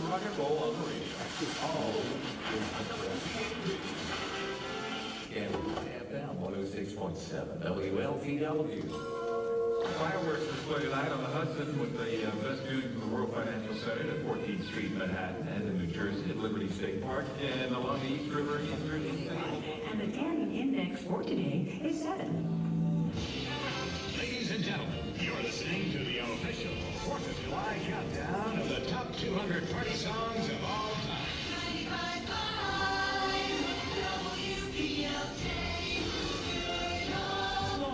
rock and roll on the radio. All in FM 106.7 WLTW. Fireworks display tonight on the Hudson with the best view from the World Financial Center at 14th Street, Manhattan, and in New Jersey at Liberty State Park, and along the East River in Jersey. And the tanning index for today is 7. Ladies and gentlemen, you're listening to the official 4th of July countdown of the top 200 party songs of all time.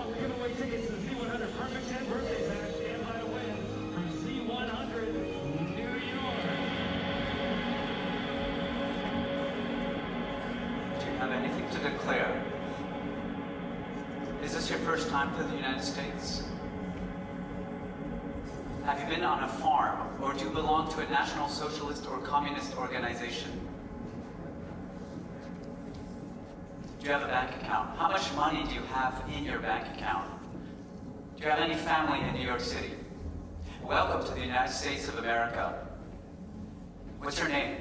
We're giving away tickets to the Z100 Perfect 10 birthday bash. Stand by to win from Z100 New York. Do you have anything to declare? Is this your first time to the United States? Have you been on a farm, or do you belong to a national socialist or communist organization? Do you have a bank account? How much money do you have in your bank account? Do you have any family in New York City? Welcome to the United States of America. What's your name?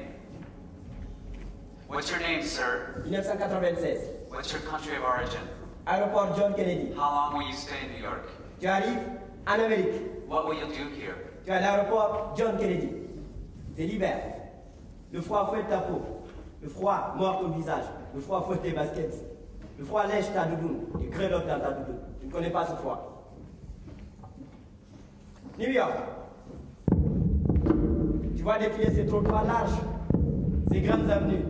What's your name, sir? 1996. What's your country of origin? Aéroport John Kennedy. How long will you stay in New York? Tu arrives en Amérique. What will you do here? Tu es à l'aéroport John Kennedy. C'est l'hiver. Le froid fouette ta peau. Le froid mord ton visage. Le froid fouette tes baskets. Le froid lèche ta doudoune. Et grelotte dans ta doudoune. Tu ne connais pas ce froid. New York. Tu vois défiler ces trottoirs larges, ces grandes avenues,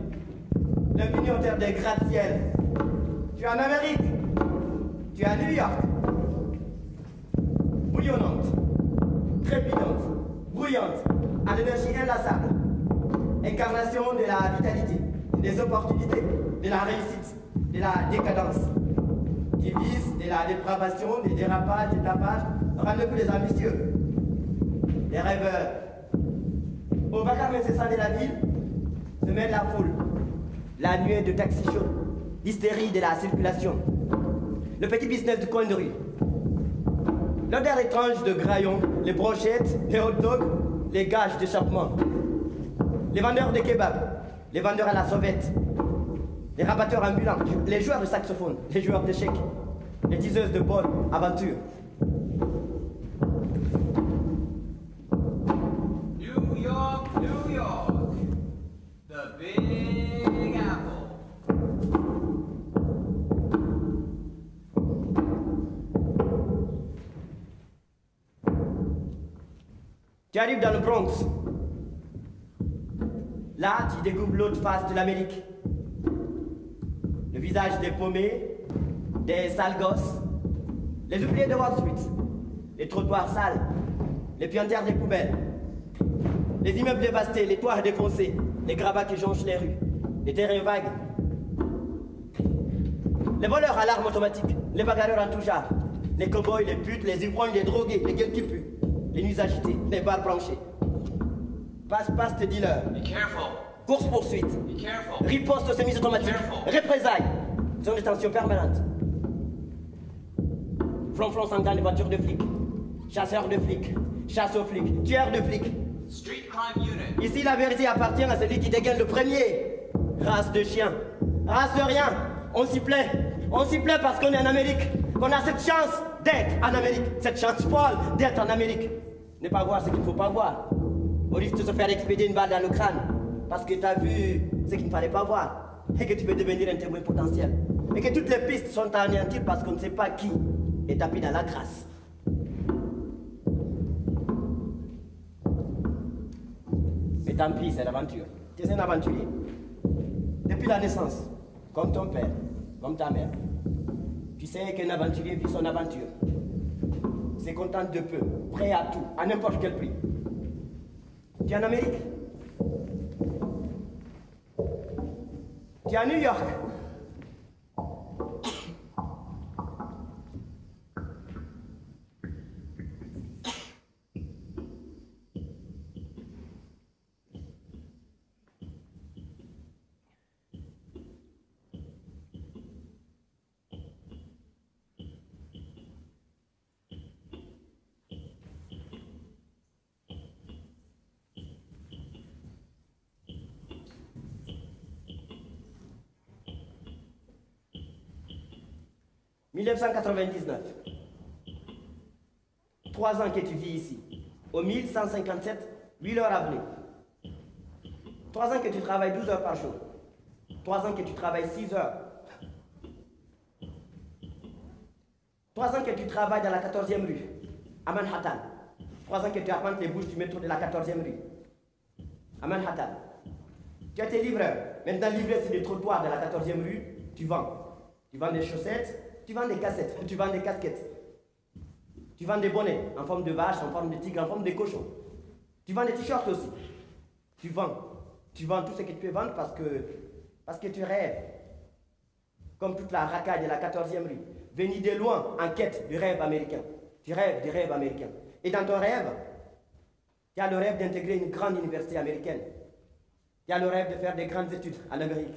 l'opinion-terre des gratte-ciel. Tu es en Amérique. Tu es à New York. Bouillonnante, trépidante, bruyante, à l'énergie inlassable. Incarnation de la vitalité, des opportunités, de la réussite, de la décadence. Qui vise de la dépravation, des dérapages, des tapages, rendez-vous les ambitieux, les rêveurs. Au vacarme incessant de la ville, se mêle la foule, la nuée de taxis chauds, l'hystérie de la circulation, le petit business du coin de rue, l'odeur étrange de graillons, les brochettes, les hot dogs, les gages d'échappement, les vendeurs de kebabs, les vendeurs à la sauvette, les rabatteurs ambulants, les joueurs de saxophone, les joueurs d'échecs, les diseuses de bonnes aventures. New York, New York, the Big Apple. Tu arrives dans le Bronx. Là, tu découvres l'autre face de l'Amérique. Le visage des paumés, des sales gosses, les oubliés de Wall Street, les trottoirs sales, les puantières des poubelles, les immeubles dévastés, les toits défoncés, les gravats qui jonchent les rues, les terrains vagues, les voleurs à l'arme automatique, les bagarreurs en tout genre, les cow-boys, les putes, les ivrognes, les drogués, les gueules qui puent, les nuits agitées, les bars branchés. Passe-passe tes dealers. Be careful. Course-poursuite. Be careful. Riposte semi-automatique. Careful. Représailles. Zone de tension permanente. Flonflon sanguin de voitures de flics. Chasseurs de flics. Chasse aux flics. Tueurs de flics. Street Crime Unit. Ici, la vérité appartient à celui qui dégaine le premier. Race de chien. Race de rien. On s'y plaît. On s'y plaît parce qu'on est en Amérique. Qu'on a cette chance d'être en Amérique. Cette chance folle d'être en Amérique. Ne pas voir ce qu'il ne faut pas voir. Au risque de se faire expédier une balle dans le crâne. Parce que tu as vu ce qu'il ne fallait pas voir. Et que tu peux devenir un témoin potentiel. Et que toutes les pistes sont à anéantir parce qu'on ne sait pas qui est tapé dans la crasse. Mais tant pis, c'est l'aventure. Tu es un aventurier. Depuis la naissance, comme ton père, comme ta mère. Tu sais qu'un aventurier vit son aventure. Se contente de peu, prêt à tout, à n'importe quel prix. Tu es en Amérique. Tu es à New York. 1999. 3 ans que tu vis ici. Au 1157, 8 heures avenue. 3 ans que tu travailles 12 heures par jour. 3 ans que tu travailles 6 heures. 3 ans que tu travailles dans la 14e rue, à Manhattan. 3 ans que tu arpentes les bouches du métro de la 14e rue, à Manhattan. Tu as été livreur. Maintenant, livreur sur les trottoirs de la 14e rue, tu vends. Tu vends des chaussettes, tu vends des cassettes, tu vends des casquettes. Tu vends des bonnets en forme de vache, en forme de tigre, en forme de cochon. Tu vends des t-shirts aussi. Tu vends. Tu vends tout ce que tu peux vendre parce que tu rêves. Comme toute la racaille de la 14e rue. Venu de loin en quête du rêve américain. Tu rêves du rêve américain. Et dans ton rêve, tu as le rêve d'intégrer une grande université américaine. Tu as le rêve de faire des grandes études en Amérique.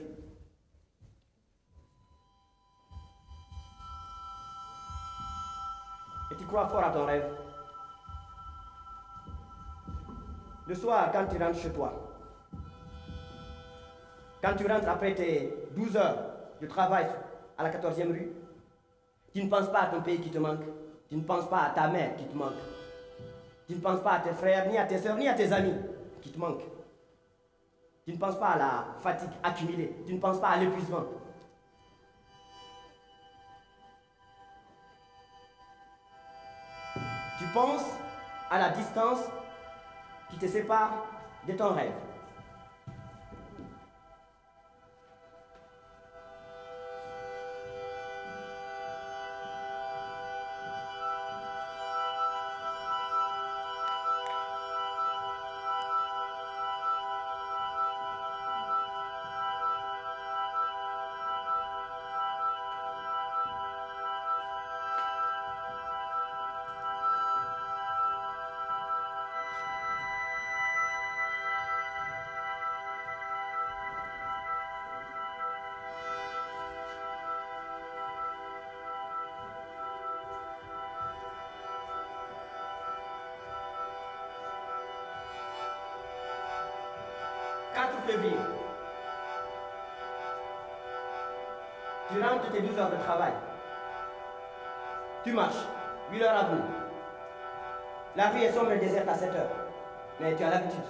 Et tu crois fort à ton rêve. Le soir, quand tu rentres chez toi, quand tu rentres après tes 12 heures de travail à la 14e rue, tu ne penses pas à ton pays qui te manque. Tu ne penses pas à ta mère qui te manque. Tu ne penses pas à tes frères, ni à tes soeurs, ni à tes amis qui te manquent. Tu ne penses pas à la fatigue accumulée. Tu ne penses pas à l'épuisement. Tu penses à la distance qui te sépare de ton rêve. Février. Tu rentres tes 12 heures de travail. Tu marches, 8 heures avenue. La rue est sombre et déserte à 7 heures. Mais tu as l'habitude.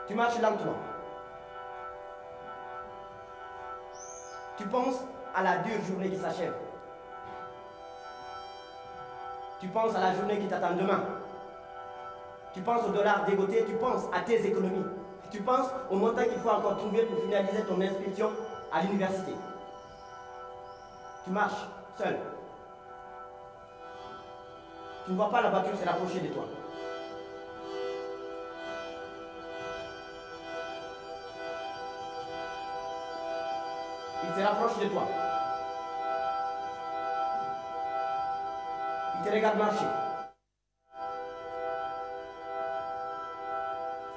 Tu marches lentement. Tu penses à la dure journée qui s'achève. Tu penses à la journée qui t'attend demain. Tu penses au dollar dégoté, tu penses à tes économies. Tu penses au montant qu'il faut encore trouver pour finaliser ton inscription à l'université. Tu marches seul. Tu ne vois pas la voiture se rapprocher de toi. Il se rapproche de toi. Il te regarde marcher.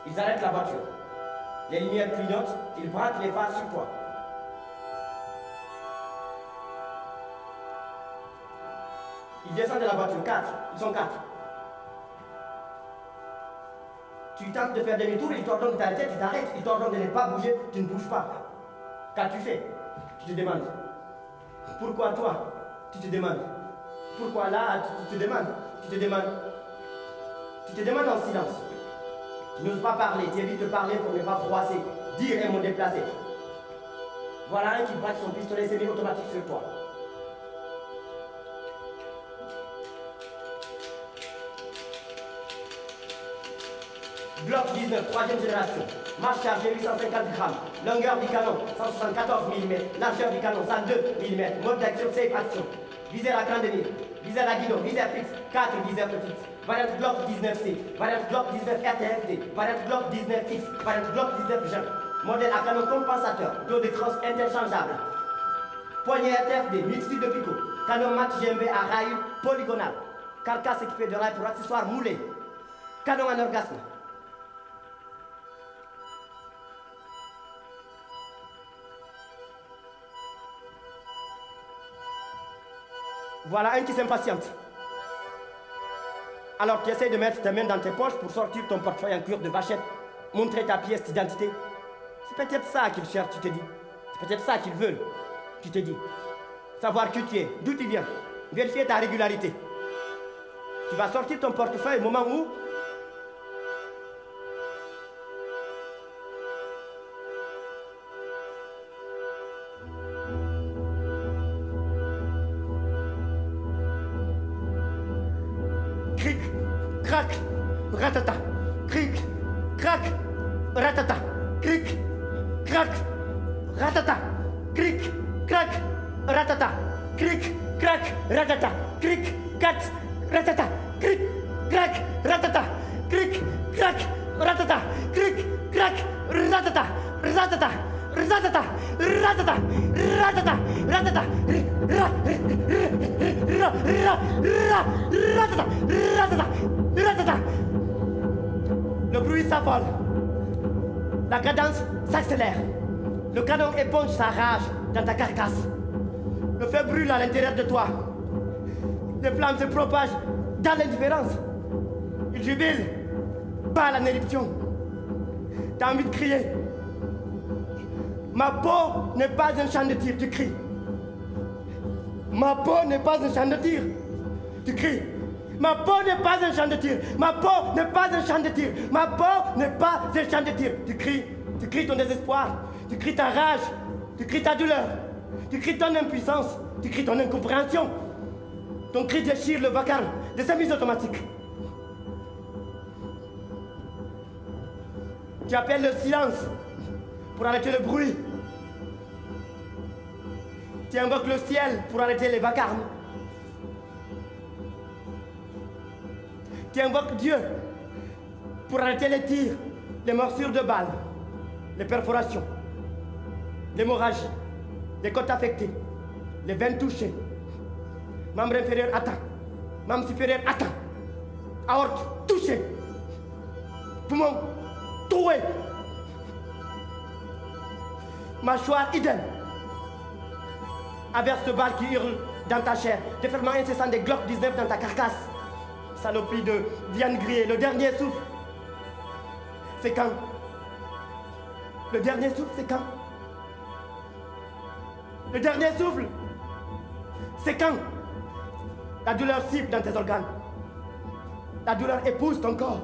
Ils arrêtent la voiture. Les lumières clignotent, ils braquent les phares sur toi. Ils descendent de la voiture, 4. Ils sont 4. Tu tentes de faire demi-tour, ils t'ordonnent de t'arrêter, tu t'arrêtes. Ils t'ordonnent de ne pas bouger, tu ne bouges pas. Qu'as-tu fait? Tu te demandes. Pourquoi toi? Tu te demandes. Pourquoi là? Tu te demandes. Tu te demandes. Tu te demandes en silence. Tu n'oses pas parler, tu évites de parler pour ne pas froisser. Dire un mot déplacé. Voilà un qui braque son pistolet semi-automatique sur toi. Glock 19, 3e génération. Masse chargée 850 grammes. Longueur du canon 174 mm. Largeur du canon 102 mm. Mode d'action safe action. Viseur à cran de mire. Viseur à guidon. Viseur fixe. 4 viseurs fixes. Variante Glock 19C. Variante Glock 19 RTFD. Variante Glock 19X. Variante Glock 19 Jean. Modèle à canon compensateur. Dos de crosse interchangeable. Poignée RTFD. Multitude de picots. Canon mat GMB à rail polygonal. Carcasse équipée de rail pour accessoires moulés. Canon en orgasme. Voilà un qui s'impatiente. Alors tu essaies de mettre tes mains dans tes poches pour sortir ton portefeuille en cuir de vachette, montrer ta pièce d'identité. C'est peut-être ça qu'ils cherchent, tu te dis. C'est peut-être ça qu'ils veulent, tu te dis. savoir qui tu es, d'où tu viens, vérifier ta régularité. Tu vas sortir ton portefeuille au moment où cric, crac, ratata, cric, crac, ratata, cric, crac, ratata, cric, crac, ratata, cric, crac, ratata, cric, cat, ratata, cric, crac, ratata, cric, crac, ratata, cric, crac, ratata, ratata, ratata, ratata, ratata, ratata, ratata, ratata, ratata. Le bruit s'affole. La cadence s'accélère. Le canon éponge sa rage dans ta carcasse. Le feu brûle à l'intérieur de toi. Les flammes se propagent dans l'indifférence. Il jubile, bat en éruption. T'as envie de crier. Ma peau n'est pas un champ de tir, tu cries. Ma peau n'est pas un champ de tir, tu cries. Ma peau n'est pas un champ de tir. Ma peau n'est pas un champ de tir. Ma peau n'est pas un champ de tir. Tu cries ton désespoir. Tu cries ta rage. Tu cries ta douleur. Tu cries ton impuissance. Tu cries ton incompréhension. Ton cri déchire le vacarme de semi-automatique. Tu appelles le silence pour arrêter le bruit. Tu invoques le ciel pour arrêter les vacarmes. Tu invoques Dieu pour arrêter les tirs, les morsures de balles, les perforations, l'hémorragie, les côtes affectées, les veines touchées, membre inférieur atteint, membre supérieur atteint, aorte touchée, poumon troué, mâchoire idem, averse de balles qui hurlent dans ta chair, déferlement incessant des Glock 19 dans ta carcasse. Saloperie de viande grillée, le dernier souffle. C'est quand? Le dernier souffle, c'est quand? Le dernier souffle, c'est quand? La douleur siffle dans tes organes. La douleur épouse ton corps.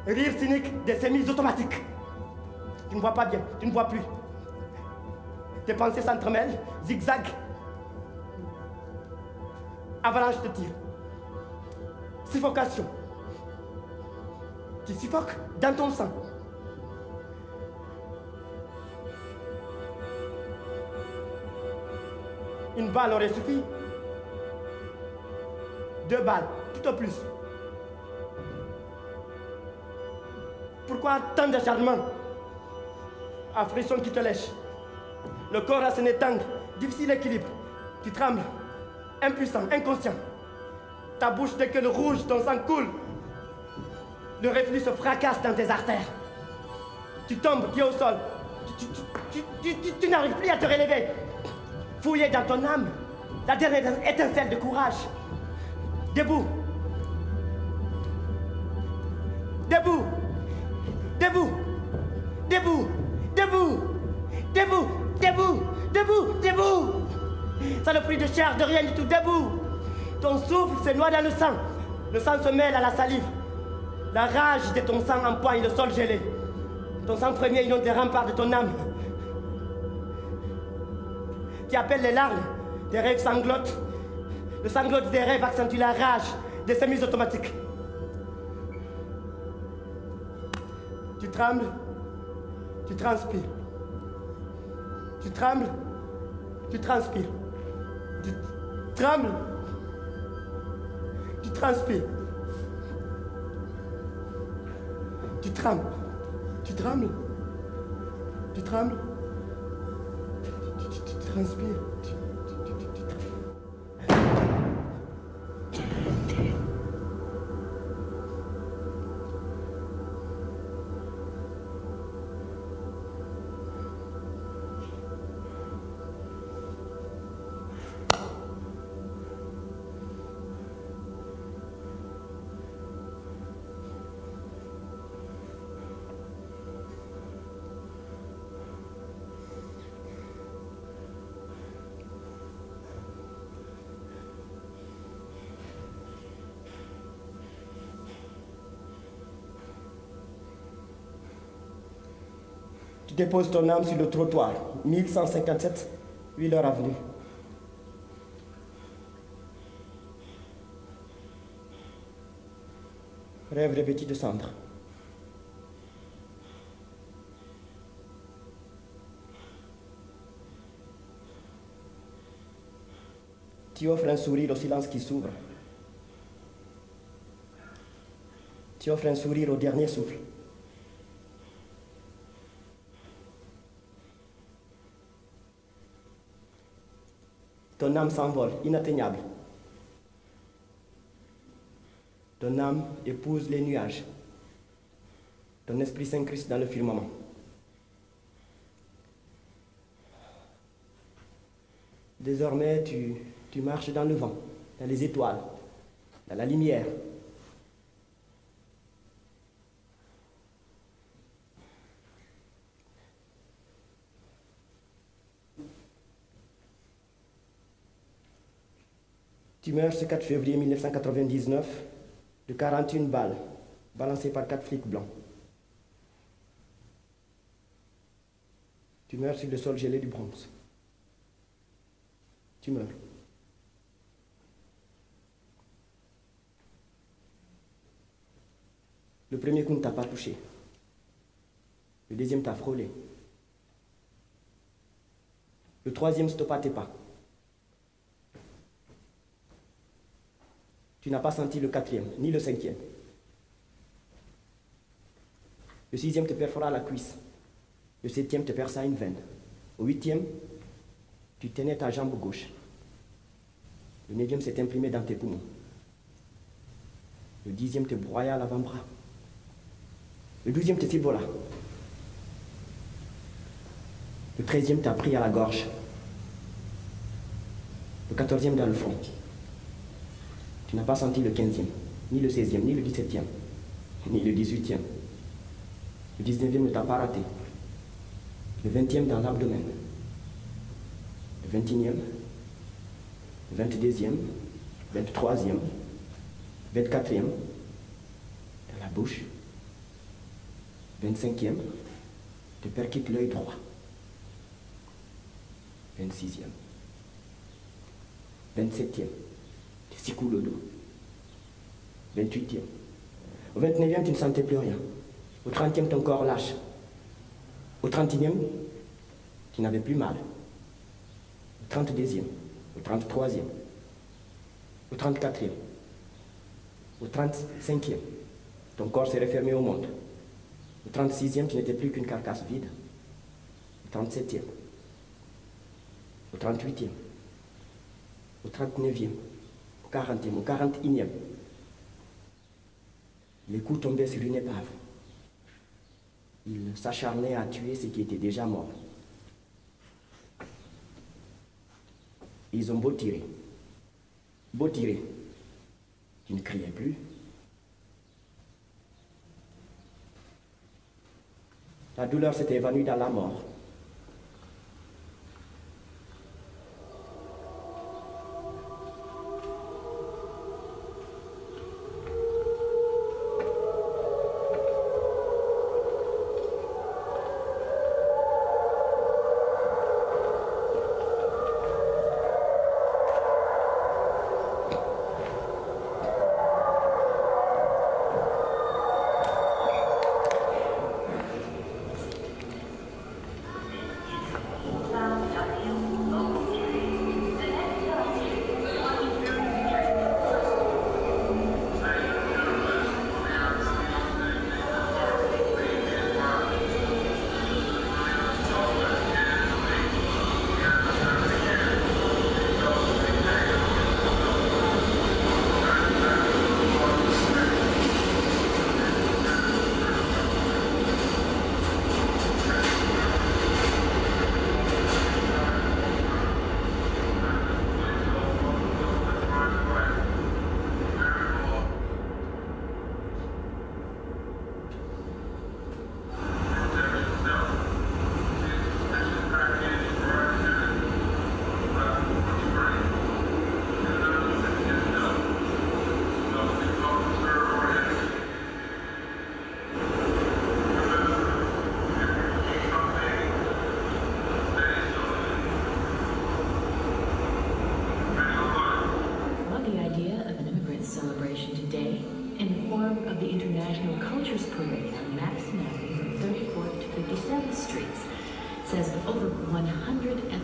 Rire cynique des sémis-automatiques. Tu ne vois pas bien, tu ne vois plus. Tes pensées s'entremêlent, zigzag. Avalanche de tirs. Suffocation. Tu suffoques dans ton sang. Une balle aurait suffi. 2 balles, tout au plus. Pourquoi tant d'acharnement? Un frisson qui te lèche. Le corps à son étang, difficile équilibre. Tu trembles, impuissant, inconscient. Ta bouche dès que le rouge, ton sang coule. Le reflux se fracasse dans tes artères. Tu tombes, pied au sol. Tu n'arrives plus à te relever. Fouillé dans ton âme, la dernière étincelle de courage. Debout. Debout. Debout. Debout. Debout. Debout. Debout. Debout. Debout. Saloperie de chair, de rien du tout. Debout. Ton souffle se noie dans le sang. Le sang se mêle à la salive. La rage de ton sang empoigne le sol gelé. Ton sang premier inonde les remparts de ton âme. Tu appelles les larmes, tes rêves sanglotent. Le sanglot des rêves accentue la rage des semi-automatiques. Tu trembles, tu transpires. Tu trembles, tu transpires. Tu trembles, tu transpires. Tu trembles, tu trembles, tu trembles, tu transpires. déposes ton âme sur le trottoir, 1157 Wheeler Avenue. Rêve revêtu de cendres. Tu offres un sourire au silence qui s'ouvre. Tu offres un sourire au dernier souffle. Ton âme s'envole, inatteignable. Ton âme épouse les nuages. Ton esprit s'incruste dans le firmament. Désormais, tu marches dans le vent, dans les étoiles, dans la lumière. Tu meurs ce 4 février 1999 de 41 balles, balancées par 4 flics blancs. Tu meurs sur le sol gelé du Bronx. Tu meurs. Le premier coup ne t'a pas touché. Le deuxième t'a frôlé. Le troisième stoppa tes pas. Tu n'as pas senti le quatrième, ni le cinquième. Le sixième te perfora la cuisse. Le septième te perça une veine. Au huitième, tu tenais ta jambe gauche. Le neuvième s'est imprimé dans tes poumons. Le dixième te broya à l'avant-bras. Le douzième te cibola. Le 13e t'a pris à la gorge. Le 14e dans le front. Tu n'as pas senti le 15e, ni le 16e, ni le 17e, ni le 18e. Le 19e ne t'a pas raté. Le 20e dans l'abdomen. Le 21e, le 22e, 23e, 24e dans la bouche. 25e, te percute l'œil droit. 26e, 27e, te secoue le dos. 28e. Au 29e, tu ne sentais plus rien. Au 30e, ton corps lâche. Au 31e, tu n'avais plus mal. Au 32e, au 33e, au 34e, au 35e, ton corps s'est refermé au monde. Au 36e, tu n'étais plus qu'une carcasse vide. Au 37e, au 38e, au 39e, au 40e, au 41e. Les coups tombaient sur une épave. Ils s'acharnaient à tuer ceux qui étaient déjà morts. Ils ont beau tirer. Tu ne criais plus. La douleur s'était évanouie dans la mort.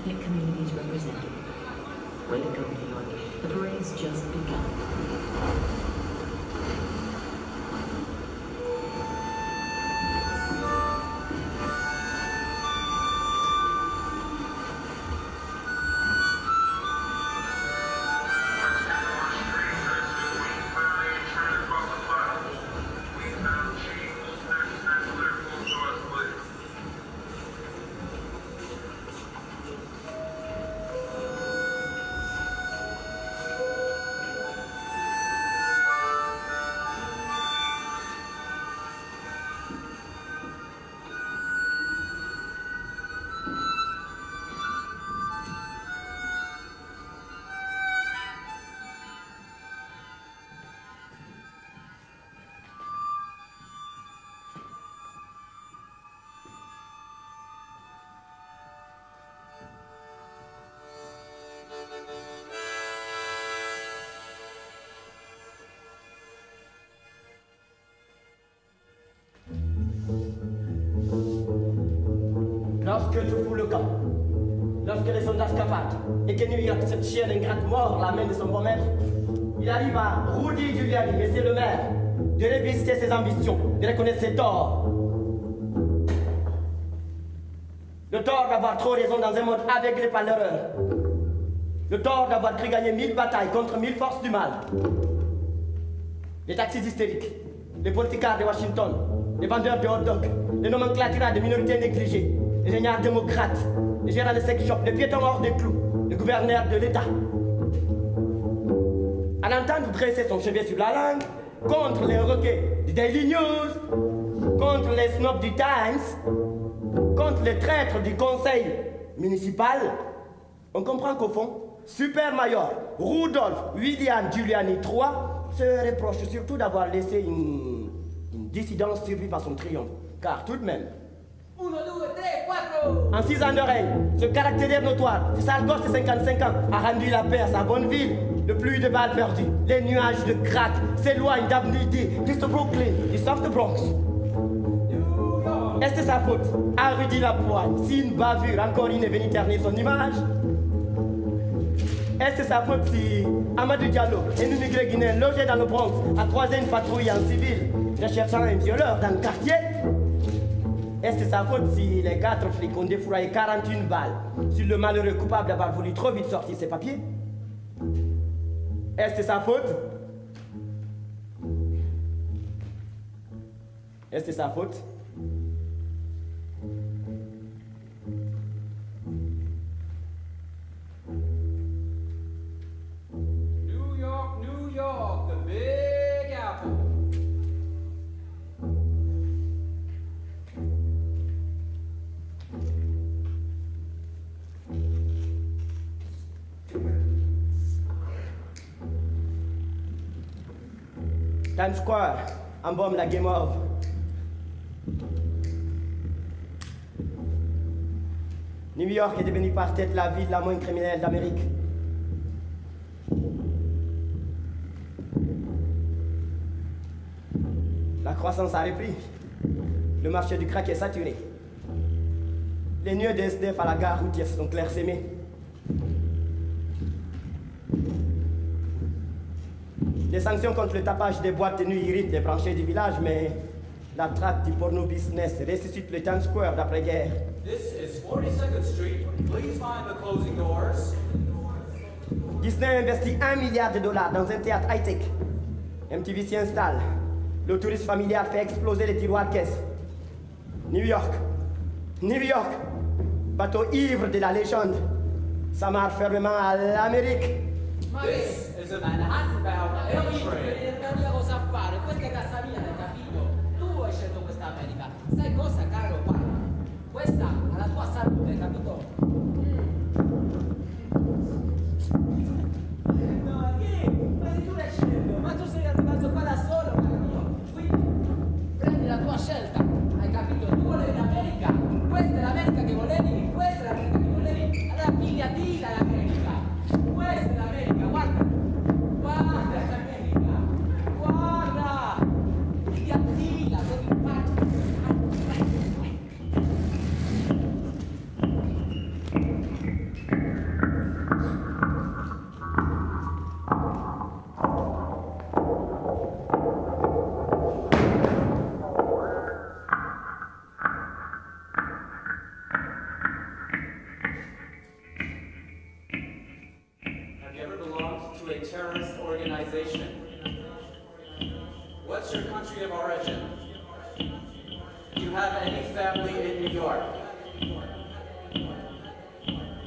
ethnic communities represented. Way to go, New York. The parade's just begun. Lorsque tu fous le camp, lorsque les sondages cafardent et que New York, cette chienne ingrate, mord la main de son bon maître, il arrive à Rudy Giuliani, mais c'est le maire, de réviser ses ambitions, de reconnaître ses torts. Le tort d'avoir trop raison dans un monde aveuglé par l'erreur. Le tort d'avoir cru gagner 1000 batailles contre 1000 forces du mal. Les taxis hystériques, les politicards de Washington, les vendeurs de hot dog, les nomenclaturas de minorités négligées, les géniards démocrates, les gérants de sex shop, les piétons hors des clous, les gouverneurs de l'État. À l'entendre dresser son chevet sur la langue, contre les requêtes du Daily News, contre les snobs du Times, contre les traîtres du conseil municipal, on comprend qu'au fond, Super Mayor Rudolph William Giuliani III se reproche surtout d'avoir laissé une dissidence survivre à son triomphe. Car tout de même, 1, 2, 3, 4. en 6 ans de règne, ce caractère notoire, ce sale gosse de 55 ans, a rendu la paix à sa bonne ville. Le pluie de balles perdues, les nuages de crack s'éloignent d'Avenue jusqu'au Brooklyn, du South Bronx. Est-ce que sa faute à Rudy Lapointe si une bavure encore une est venue ternir son image? Est-ce que sa faute si Amadou Diallo, un immigré guinéen logé dans le Bronx, a croisé une patrouille en civil recherchant un violeur dans le quartier? Est-ce que sa faute si les 4 flics ont défouraillé 41 balles sur le malheureux coupable d'avoir voulu trop vite sortir ses papiers? Est-ce que sa faute? Est-ce que sa faute? New York, the Big Apple. Times Square, embalme la game of. New York est devenue par tête la ville la moins criminelle d'Amérique. La croissance a repris. Le marché du crack est saturé. Les nœuds de SDF à la gare routière sont clairsemés. Les sanctions contre le tapage des boîtes de nuit irritent les branchés du village, mais la traque du porno business ressuscite le Times Square d'après-guerre. This is 42nd Street. Please find the closing doors. Disney investit $1 milliard dans un théâtre high-tech. MTV s'y installe. Le tourisme familial fait exploser les tiroirs de caisse. New York, bateau ivre de la légende, s'amarre fermement à l'Amérique. This is a Manhattan-bound L train. Non c'è cosa fare, questa è casa mia, hai capito? Tu hai scelto questa America. Sai cosa, caro padre? Questa è la tua salute, hai capito? No, che? Ma se tu l'hai scelto, ma tu sei arrivato qua da solo, caro mio. Quindi prendi la tua scelta, hai capito? Tu volevi l'America, questa è l'America che volevi, questa è l'America che volevi. Allora pigliati l'America, questa è l'America, guarda. Guarda l'America, guarda. Pigliati la tua faccia. a terrorist organization. What's your country of origin? Do you have any family in New York?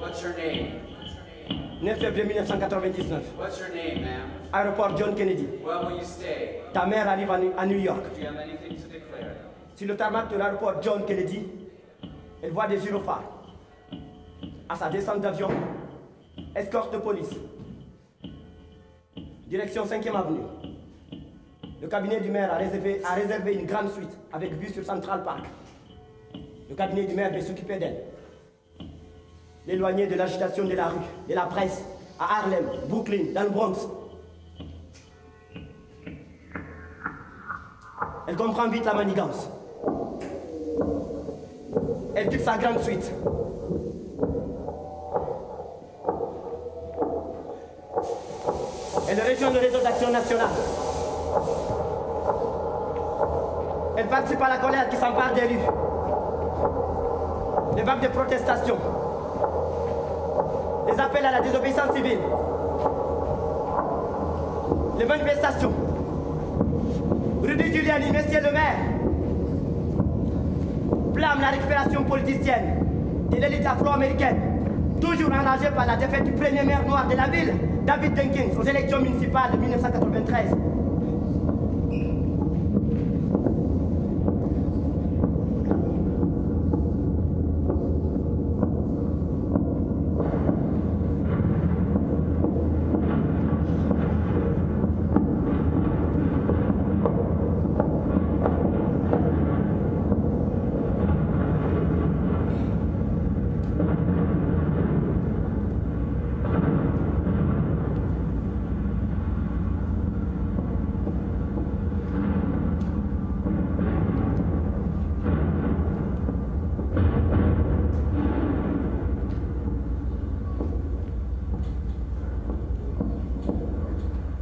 What's your name? 9 février 1999. What's your name, ma'am? Aéroport John Kennedy. Where will you stay? Ta mère arrive à New York. Do you have anything to declare? Sur le tarmac de l'aéroport John Kennedy, elle voit des gyrophares. À sa descente d'avion, escorte de police. Direction 5e avenue. Le cabinet du maire a réservé une grande suite avec vue sur Central Park. Le cabinet du maire va s'occuper d'elle. L'éloigner de l'agitation de la rue, de la presse, à Harlem, Brooklyn, dans le Bronx. Elle comprend vite la manigance. Elle quitte sa grande suite. Elle rejoint le réseau d'action nationale. Elle participe à la colère qui s'empare des rues. Les vagues de protestation. Les appels à la désobéissance civile. Les manifestations. Rudy Giuliani, monsieur le maire, blâme la récupération politicienne de l'élite afro-américaine, toujours enragée par la défaite du premier maire noir de la ville, David Dinkins, aux élections municipales de 1993.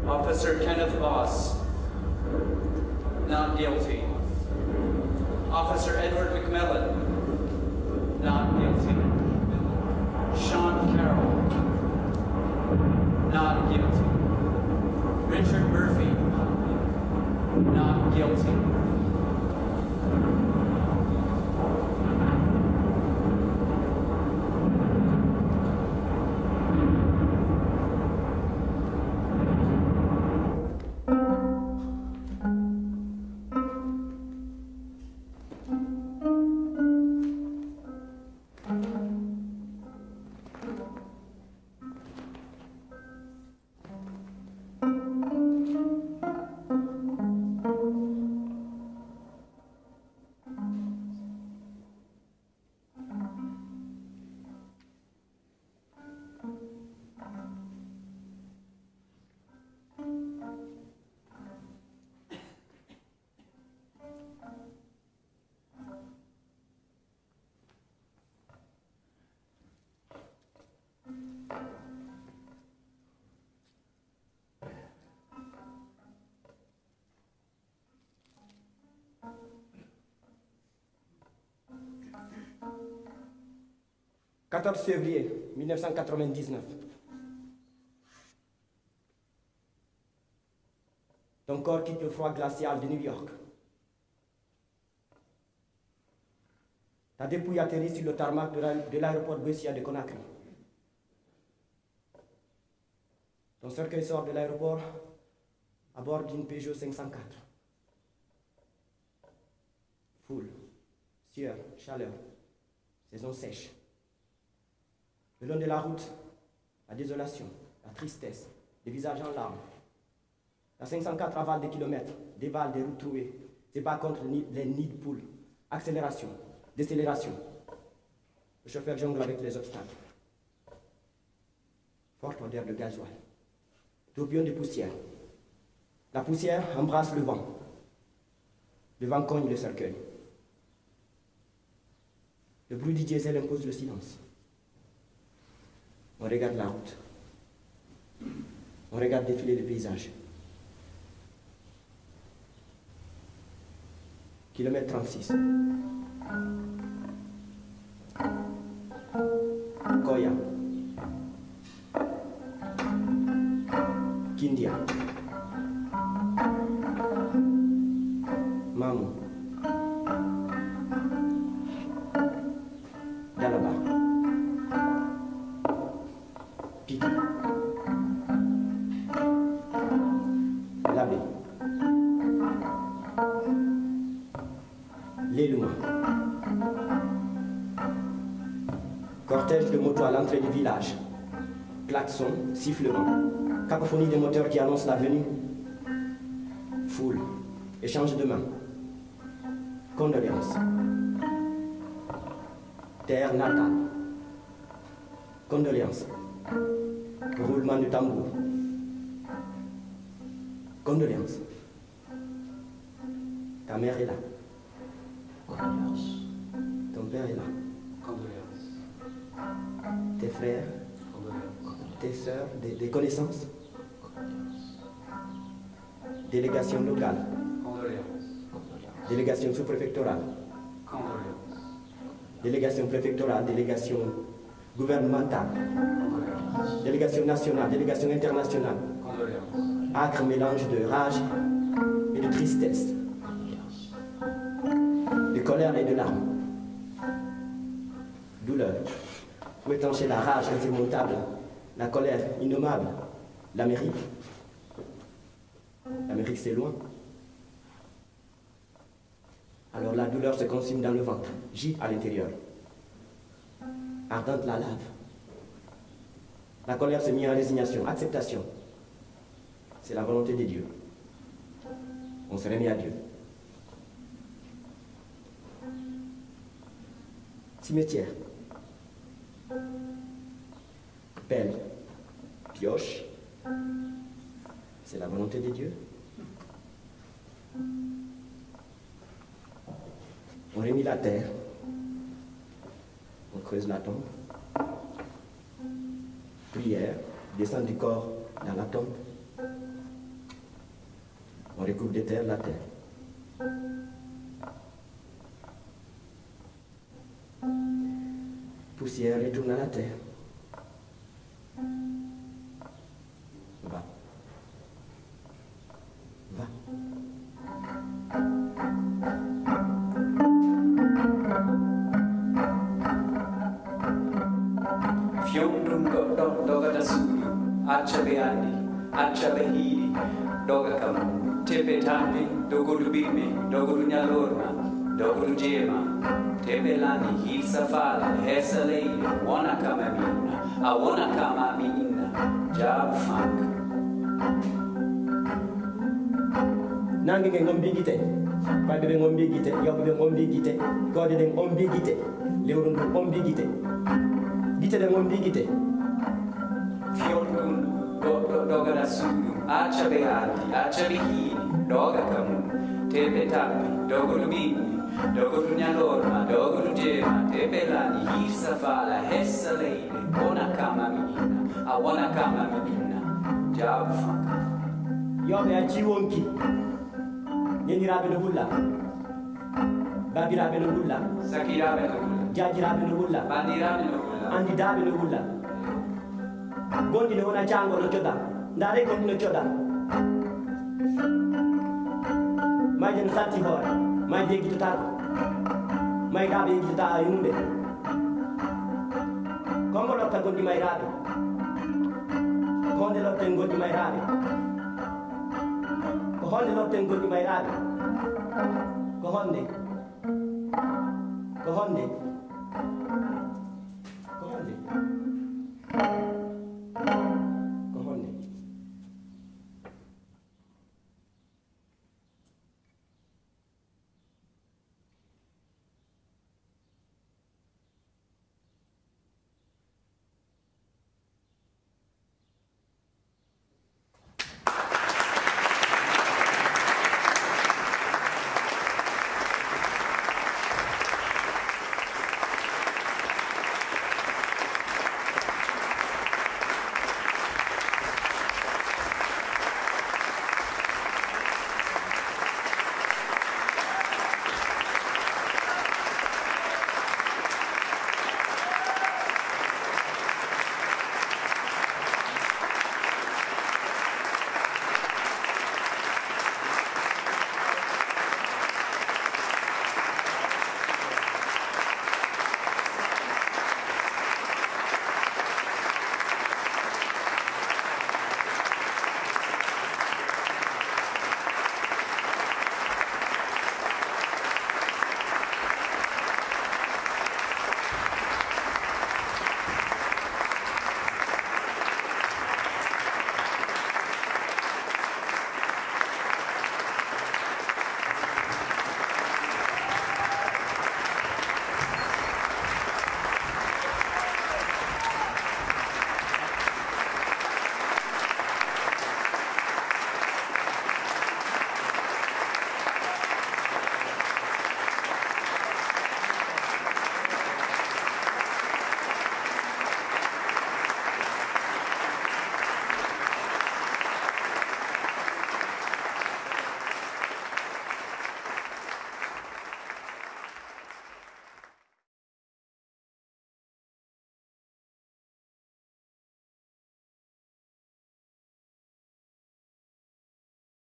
Officer Kenneth Voss, not guilty. Officer Edward McMillan, not guilty. Sean Carroll, not guilty. Richard Murphy, not guilty. « 14 février 1999. Ton corps quitte le froid glacial de New York. Ta dépouille atterrit sur le tarmac de l'aéroport Bessia de Conakry. Ton cercueil sort de l'aéroport à bord d'une Peugeot 504. Foule, sueur, chaleur, saison sèche. Le long de la route, la désolation, la tristesse, les visages en larmes. La 504 avale des kilomètres, dévale des routes trouées, se bat contre les nids de poules. Accélération, décélération. Le chauffeur jongle avec les obstacles. Forte odeur de gasoil. Tourbillon de poussière. La poussière embrasse le vent. Le vent cogne le cercueil. Le bruit du diesel impose le silence. On regarde la route. On regarde défiler le paysage. Kilomètre 36. Koya. Kindia. Mamou. Dalaba. Piki. Labé. Lélouma. Cortège de motos à l'entrée du village. Klaxon, sifflement. Cacophonie des moteurs qui annoncent la venue. Foule. Échange de mains. Condoléances. Terre natale. Condoléances. Roulement de tambour. Condoléances. Ta mère est là. Condoléances. Ton père est là. Condoléances. Tes frères. Condoléances. Tes sœurs. Des connaissances. Délégation locale. Condoléances. Délégation sous-préfectorale. Condoléances. Délégation préfectorale. Délégation gouvernementale. Condoléances. Délégation nationale. Délégation internationale. Condoléances. Âcre mélange de rage et de tristesse. De colère et de larmes. Douleur. Pour étancher la rage insurmontable, la colère innommable. L'Amérique. L'Amérique, c'est loin. Alors la douleur se consume dans le ventre, gît à l'intérieur. Ardente la lave. La colère se mit en résignation, acceptation. C'est la volonté de Dieu. On se remet à Dieu. Cimetière. Pelle. Pioche. C'est la volonté de Dieu. On remet la terre. On creuse la tombe. Prière. Descend du corps dans la tombe. On recouvre de terre la terre. Poussière retourne à la terre. Va. Va. Fiumrum doga da sulu, accia beandi, accia behidi, doga kamu, tepe tambi, dogo dubime, dogo dunyalorma, dogo dujema, tepe lani, hisa fala, hesa leile, wana kama mina, a wana kama mina, jab funk. Nangi nge ngombi gite, pabe be ngombi gite, yobe be ngombi gite, gode de ngombi gite, lewru ndu ngombi gite. Gite de ngombi gite. Fiumrum doga da sulu, accia beandi, accia behidi, doga kamu, tepe tambi, dogo dubime, dogo dunyalorma, dogo dujema, tepe lani, hisa fala, hesa leile, wana kama mina, a wana kama mina, jab funk. Yobe a ciwonki. Yeniraɓe no wulla. Babiraɓe no wulla. Sakiraɓe no wulla. Jajiraɓe no wulla. Bandiraɓe no wulla. Andidaɓe no wulla. Gondi ne wona cango no coda. Ndaare gondi no coda. Mayde no satti hoore. Mayde yeggitotako. Mayraɓe yeggitota yumde. Kongo lotta gondi mayraɓe. Konde lotten gondi mayraɓe. Ko honde lotten gondi mayraɓe. Ko honde. Ko honde. Ko honde.